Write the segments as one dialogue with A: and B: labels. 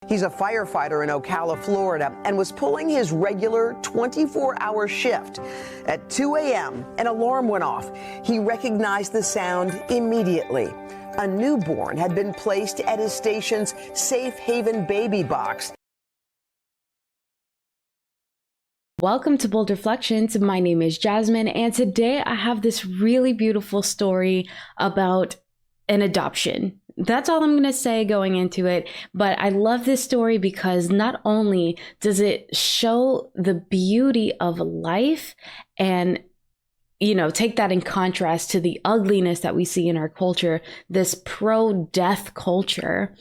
A: He's a firefighter in Ocala, Florida, and was pulling his regular 24-hour shift. At 2 a.m., an alarm went off. He recognized the sound immediately. A newborn had been placed at his station's safe haven baby box.
B: Welcome to Bold Reflections. My name is Jasmine, and today I have this really beautiful story about an adoption. That's all I'm going to say going into it, but I love this story because not only does it show the beauty of life and take that in contrast to the ugliness that we see in our culture, this pro-death culture.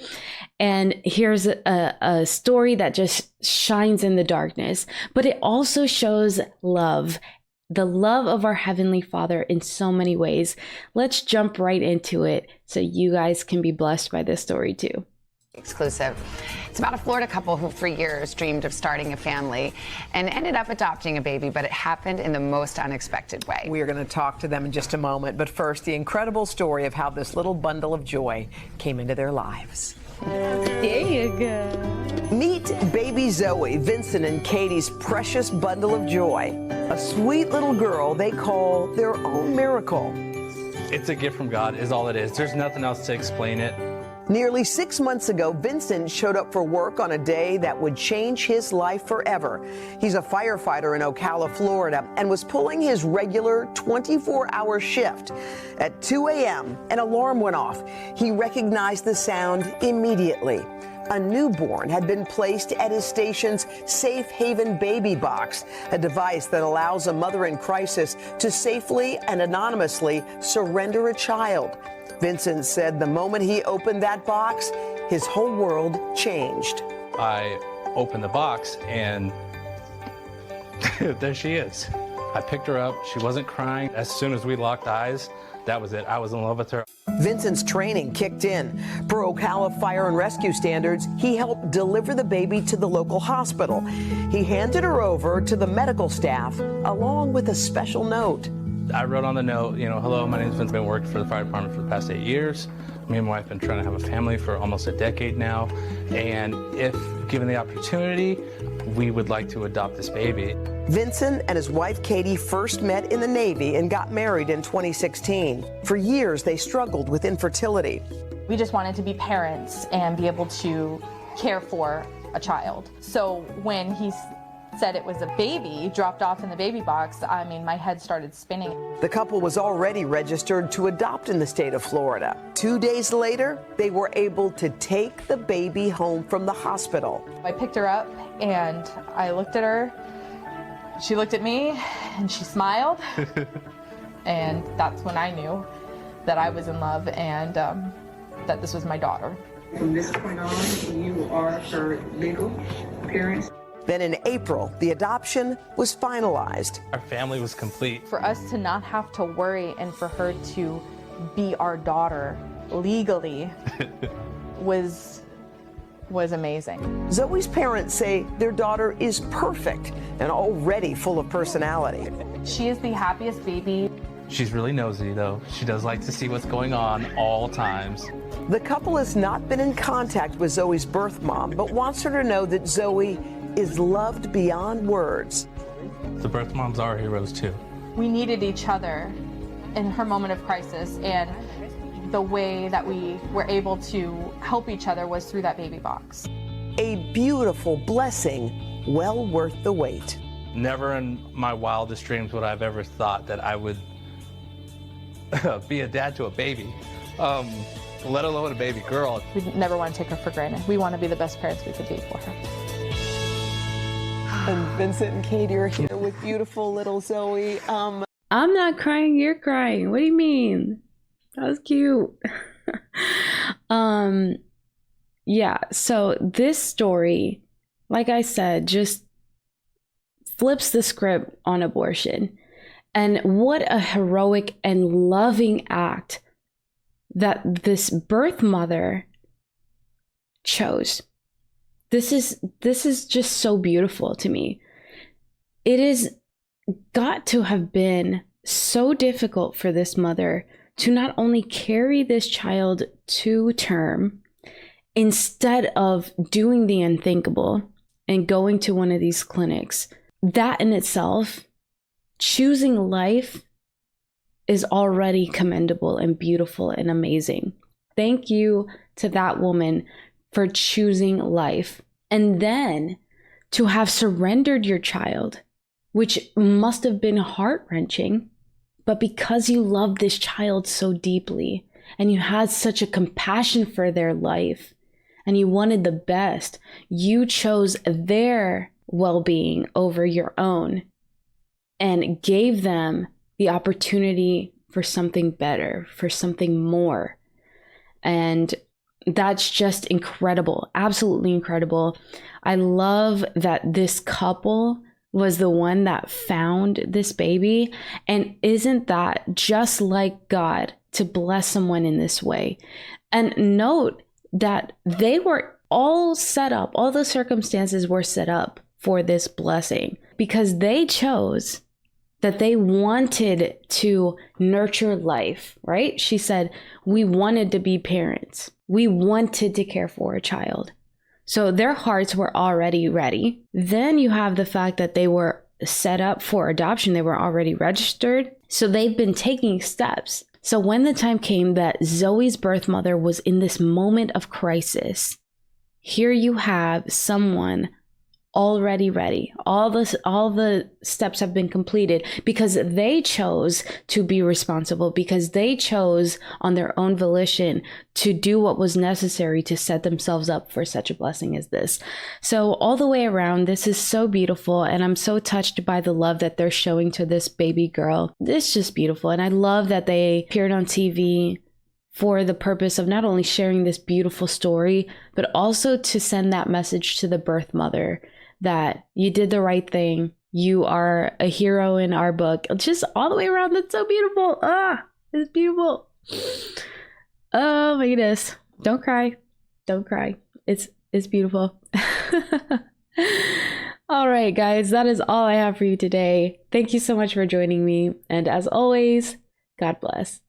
B: And here's a story that just shines in the darkness, but it also shows love, the love of our Heavenly Father in so many ways. Let's jump right into it so you guys can be blessed by this story too.
C: Exclusive. It's about a Florida couple who for years dreamed of starting a family and ended up adopting a baby, but it happened in the most unexpected way.
A: We are going to talk to them in just a moment, but first, the incredible story of how this little bundle of joy came into their lives.
B: There you go.
A: Meet baby Zoe, Vincent and Katie's precious bundle of joy. A sweet little girl they call their own miracle.
D: It's a gift from God is all it is. There's nothing else to explain it.
A: Nearly 6 months ago, Vincent showed up for work on a day that would change his life forever. He's a firefighter in Ocala, Florida, and was pulling his regular 24-hour shift. At 2 a.m., an alarm went off. He recognized the sound immediately. A newborn had been placed at his station's safe haven baby box, a device that allows a mother in crisis to safely and anonymously surrender a child. Vincent said the moment he opened that box, his whole world changed.
D: I opened the box and there she is. I picked her up. She wasn't crying. As soon as we locked eyes, that was it. I was in love with her.
A: Vincent's training kicked in. Per Ocala Fire and Rescue standards, he helped deliver the baby to the local hospital. He handed her over to the medical staff along with a special note.
D: I wrote on the note, hello, my name's Vincent. I've been working for the fire department for the past 8 years. Me and my wife have been trying to have a family for almost a decade now. And if given the opportunity, we would like to adopt this baby.
A: Vincent and his wife Katie first met in the Navy and got married in 2016. For years, they struggled with infertility.
E: We just wanted to be parents and be able to care for a child. So when he said it was a baby dropped off in the baby box, my head started spinning.
A: The couple was already registered to adopt in the state of Florida. 2 days later, they were able to take the baby home from the hospital.
E: I picked her up and I looked at her. She looked at me and she smiled. And that's when I knew that I was in love and that this was my daughter.
F: From this point on, you are her legal parents.
A: Then in April, the adoption was finalized.
D: Our family was complete.
E: For us to not have to worry and for her to be our daughter legally was amazing.
A: Zoe's parents say their daughter is perfect and already full of personality.
E: She is the happiest baby.
D: She's really nosy, though. She does like to see what's going on all times.
A: The couple has not been in contact with Zoe's birth mom, but wants her to know that Zoe is loved beyond words.
D: The birth moms are heroes, too.
E: We needed each other in her moment of crisis, and the way that we were able to help each other was through that baby box.
A: A beautiful blessing, well worth the wait.
D: Never in my wildest dreams would I've ever thought that I would be a dad to a baby, let alone a baby girl.
E: We never want to take her for granted. We want to be the best parents we could be for her.
A: And Vincent and Katie are here with beautiful little Zoe.
B: I'm not crying, you're crying. What do you mean? That was cute. Yeah, so this story, like I said, just flips the script on abortion. And what a heroic and loving act that this birth mother chose. This is just so beautiful to me. It is got to have been so difficult for this mother to not only carry this child to term instead of doing the unthinkable and going to one of these clinics. That in itself, choosing life, is already commendable and beautiful and amazing. Thank you to that woman for choosing life. And then to have surrendered your child, which must have been heart-wrenching, but because you love this child so deeply and you had such a compassion for their life and you wanted the best, you chose their well-being over your own and gave them the opportunity for something better, for something more. And that's just incredible, absolutely incredible. I love that this couple was the one that found this baby. And isn't that just like God to bless someone in this way? And note that they were all set up, all the circumstances were set up for this blessing because they chose that they wanted to nurture life, right? She said, we wanted to be parents. We wanted to care for a child. So their hearts were already ready. Then you have the fact that they were set up for adoption. They were already registered. So they've been taking steps. So when the time came that Zoe's birth mother was in this moment of crisis, here you have someone already ready. All the steps have been completed because they chose to be responsible, because they chose on their own volition to do what was necessary to set themselves up for such a blessing as this. So all the way around, this is so beautiful, and I'm so touched by the love that they're showing to this baby girl. It's just beautiful, and I love that they appeared on TV for the purpose of not only sharing this beautiful story, but also to send that message to the birth mother that you did the right thing. You are a hero in our book. Just all the way around. That's so beautiful. It's beautiful. Oh my goodness. Don't cry. Don't cry. It's beautiful. All right, guys, that is all I have for you today. Thank you so much for joining me. And as always, God bless.